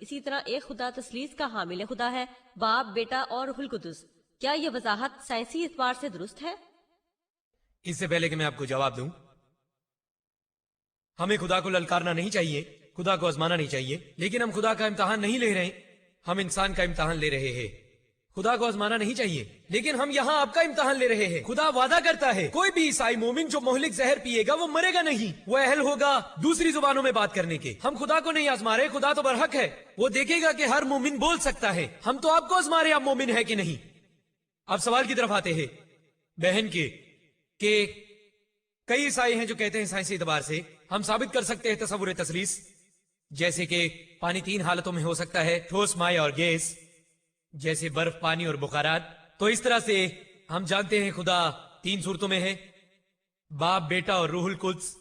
اسی طرح ایک خدا تثلیث کا حامل خدا ہے، باپ، بیٹا اور روح القدس۔ کیا یہ وضاحت سائنسی اعتبار سے درست ہے؟ اس سے پہلے کہ میں آپ کو جواب دوں، ہمیں خدا کو للکارنا نہیں چاہیے، خدا کو آزمانا نہیں چاہیے، لیکن ہم خدا کا امتحان نہیں لے رہے، ہم انسان کا امتحان لے رہے ہیں۔ خدا کو آزمانا نہیں چاہیے، لیکن ہم یہاں آپ کا امتحان لے رہے ہیں۔ خدا وعدہ کرتا ہے کوئی بھی عیسائی مومن جو مہلک زہر پیے گا وہ مرے گا نہیں، وہ اہل ہوگا دوسری زبانوں میں بات کرنے کے۔ ہم خدا کو نہیں آزما رہے، خدا تو برحق ہے، وہ دیکھے گا کہ ہر مومن بول سکتا ہے۔ ہم تو آپ کو آزما رہے، آپ مومن ہے کہ نہیں۔ اب سوال کی طرف آتے ہیں بہن کے، کہ کئی عیسائی ہیں جو کہتے ہیں سائنسی اعتبار سے ہم ثابت کر سکتے ہیں تصور تثلیث، جیسے کہ پانی تین حالتوں میں ہو سکتا ہے، ٹھوس، مائع اور گیس، جیسے برف، پانی اور بخارات۔ تو اس طرح سے ہم جانتے ہیں خدا تین صورتوں میں ہے، باپ، بیٹا اور روح القدس۔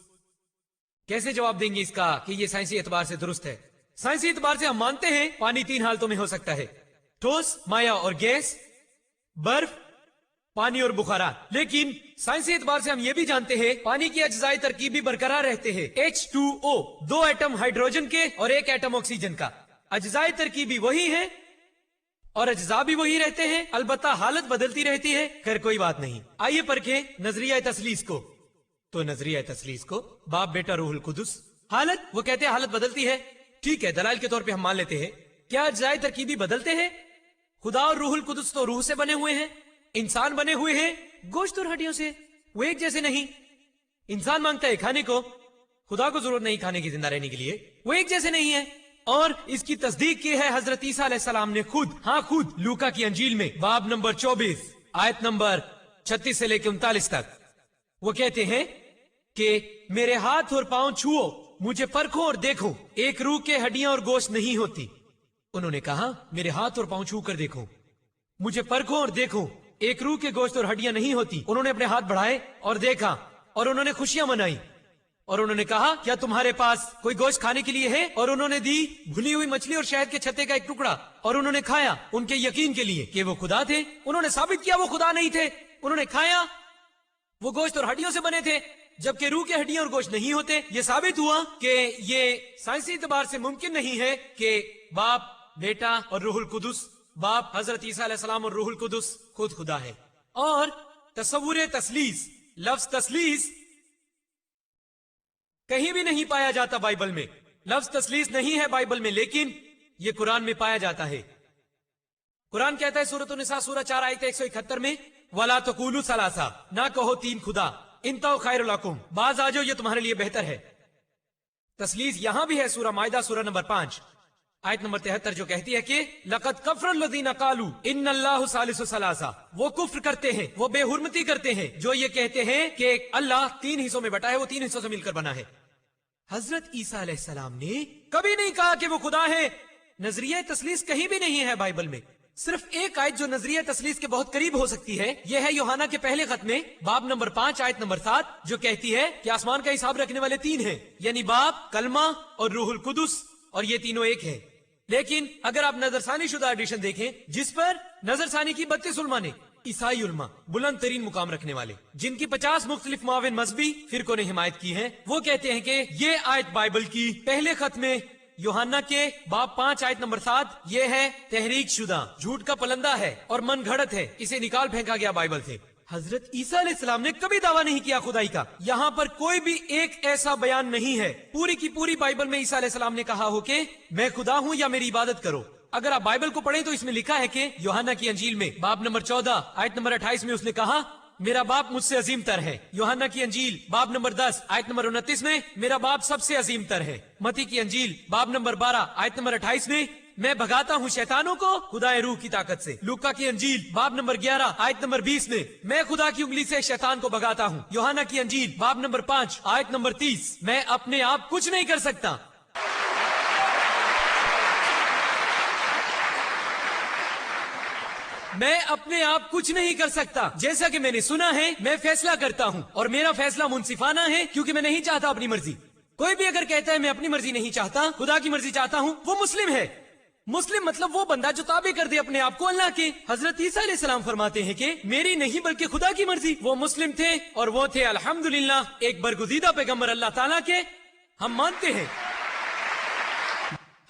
کیسے جواب دیں گے اس کا کہ یہ سائنسی اعتبار سے درست ہے؟ سائنسی اعتبار سے ہم مانتے ہیں پانی تین حالتوں میں ہو سکتا ہے، ٹھوس، مائع اور گیس، برف، پانی اور بخارات۔ لیکن سائنسی اعتبار سے ہم یہ بھی جانتے ہیں پانی کی اجزائی ترکیب بھی برقرار رہتے ہیں، H2O، 2 ایٹم ہائیڈروجن کے اور 1 ایٹم آکسیجن کا۔ اجزائی ترکیب بھی وہی ہے اور اجزاء بھی وہی رہتے ہیں، البتہ حالت بدلتی رہتی ہے۔ خیر کوئی بات نہیں، آئیے پرکھیں نظریہ تثلیث کو۔ تو نظریہ تثلیث کو باپ، بیٹا، روح القدس، حالت، وہ کہتے ہیں حالت بدلتی ہے، ٹھیک ہے، دلائل کے طور پہ ہم مان لیتے ہیں۔ کیا اجزائی ترکیبی بدلتے ہیں؟ خدا اور روح القدس تو روح سے بنے ہوئے ہیں، انسان بنے ہوئے ہیں گوشت اور ہڈیوں سے، وہ ایک جیسے نہیں۔ انسان مانگتا ہے کھانے کو، خدا کو ضرورت نہیں کھانے کی، زندہ رہنے کے لیے، وہ ایک جیسے نہیں ہے۔ اور اس کی تصدیق کی ہے حضرت عیسیٰ علیہ السلام نے خود، ہاں خود، لوکا کی انجیل میں باب نمبر 24 آیت نمبر 36 سے لے کے 39 تک وہ کہتے ہیں کہ میرے ہاتھ اور پاؤں چھوؤ، مجھے پرکھو اور دیکھو، ایک روح کے ہڈیاں اور گوشت نہیں ہوتی۔ انہوں نے کہا میرے ہاتھ اور پاؤں چھو کر دیکھو، مجھے پرکھو اور دیکھو، ایک روح کے گوشت اور ہڈیاں نہیں ہوتی۔ انہوں نے اپنے ہاتھ بڑھائے اور دیکھا، اور انہوں نے خوشیاں منائی، اور انہوں نے کہا کیا تمہارے پاس کوئی گوشت کھانے کے لیے ہے؟ اور انہوں نے دی بھنی ہوئی مچھلی اور شہد کے چھتے کا ایک ٹکڑا، اور انہوں نے کھایا ان کے یقین کے لیے کہ وہ خدا تھے۔ انہوں نے ثابت کیا وہ خدا نہیں تھے، انہوں نے کھایا، وہ گوشت اور ہڈیوں سے بنے تھے، جبکہ روح کے ہڈیاں اور گوشت نہیں ہوتے۔ یہ ثابت ہوا کہ یہ سائنسی اعتبار سے ممکن نہیں ہے کہ باپ، بیٹا اور روح القدس، باپ حضرت عیسیٰ علیہ السلام اور روح القدس خود خدا ہے۔ اور تصور تثلیث، لفظ تثلیث کہیں بھی نہیں پایا جاتا بائبل میں، لفظ تثلیث نہیں ہے بائبل میں، لیکن یہ قرآن میں پایا جاتا ہے۔ قرآن کہتا ہے سورۃ النساء سورہ 4 آیت 171 میں وَلَا تَقُولُوا ثَلَاثَةٌ، نہ کہو تین خدا، انتہوا خیر لکم، باز آ جاؤ یہ تمہارے لیے بہتر ہے۔ تثلیث یہاں بھی ہے سورہ مائدہ سورہ نمبر 5 آیت نمبر 73 جو کہتی ہے کہ لَقَدْ كَفَرَ الَّذِينَ قَالُوا إِنَّ اللَّهُ ثَالِثُ ثَلَاثَةٍ، وہ کفر کرتے ہیں، وہ بے حرمتی کرتے ہیں جو یہ کہتے ہیں کہ اللہ تین حصوں میں بٹا ہے، وہ تین حصوں سے مل کر بنا ہے۔ حضرت عیسیٰ علیہ السلام نے کبھی نہیں کہا کہ وہ خدا ہے۔ نظریہ تثلیث کہیں بھی نہیں ہے بائبل میں۔ صرف ایک آیت جو نظریہ تثلیث کے بہت قریب ہو سکتی ہے، یہ ہے یوحنا کے پہلے خط میں باب نمبر 5 آیت نمبر 7 جو کہتی ہے کہ آسمان کا حساب رکھنے والے تین ہیں، یعنی باپ، کلمہ اور روح القدس، اور یہ تینوں ایک ہیں۔ لیکن اگر آپ نظر ثانی شدہ ایڈیشن دیکھیں جس پر نظر ثانی کی 32 علماء نے، عیسائی علماء، بلند ترین مقام رکھنے والے، جن کی 50 مختلف معاون مذہبی فرقوں نے حمایت کی ہے، وہ کہتے ہیں کہ یہ آیت بائبل کی پہلے خط میں یوحنا کے باب 5 آیت نمبر 7 یہ ہے تحریک شدہ، جھوٹ کا پلندہ ہے اور من گھڑت ہے، اسے نکال پھینکا گیا بائبل سے۔ حضرت عیسیٰ علیہ السلام نے کبھی دعویٰ نہیں کیا خدائی کا، یہاں پر کوئی بھی ایک ایسا بیان نہیں ہے پوری کی پوری بائبل میں عیسیٰ علیہ السلام نے کہا ہو کہ میں خدا ہوں یا میری عبادت کرو۔ اگر آپ بائبل کو پڑھیں تو اس میں لکھا ہے کہ یوحنا کی انجیل میں باب نمبر 14 آیت نمبر 28 میں اس نے کہا میرا باپ مجھ سے عظیم تر ہے۔ یوحنا کی انجیل باب نمبر 10 آیت نمبر 29 میں میرا باپ سب سے عظیم تر ہے۔ متی کی انجیل باب نمبر 12 آیت نمبر 28 میں میں بھگاتا ہوں شیطانوں کو خدا روح کی طاقت سے۔ لوکا کی انجیل باب نمبر 11 آیت نمبر 20 میں خدا کی انگلی سے شیطان کو بھگاتا ہوں۔ یوحنا کی انجیل باب نمبر 5 آیت نمبر 30 میں اپنے آپ کچھ نہیں کر سکتا۔ میں اپنے آپ کچھ نہیں کر سکتا، جیسا کہ میں نے سنا ہے میں فیصلہ کرتا ہوں اور میرا فیصلہ منصفانہ ہے کیونکہ میں نہیں چاہتا اپنی مرضی۔ کوئی بھی اگر کہتا ہے میں اپنی مرضی نہیں چاہتا، خدا کی مرضی چاہتا ہوں، وہ مسلم ہے۔ مسلم مطلب وہ بندہ جو تابع کر دے اپنے آپ کو اللہ کے۔ حضرت عیسیٰ علیہ السلام فرماتے ہیں کہ میری نہیں بلکہ خدا کی مرضی۔ وہ مسلم تھے اور وہ تھے الحمدللہ ایک برگزیدہ پیغمبر اللہ تعالیٰ کے، ہم مانتے ہیں۔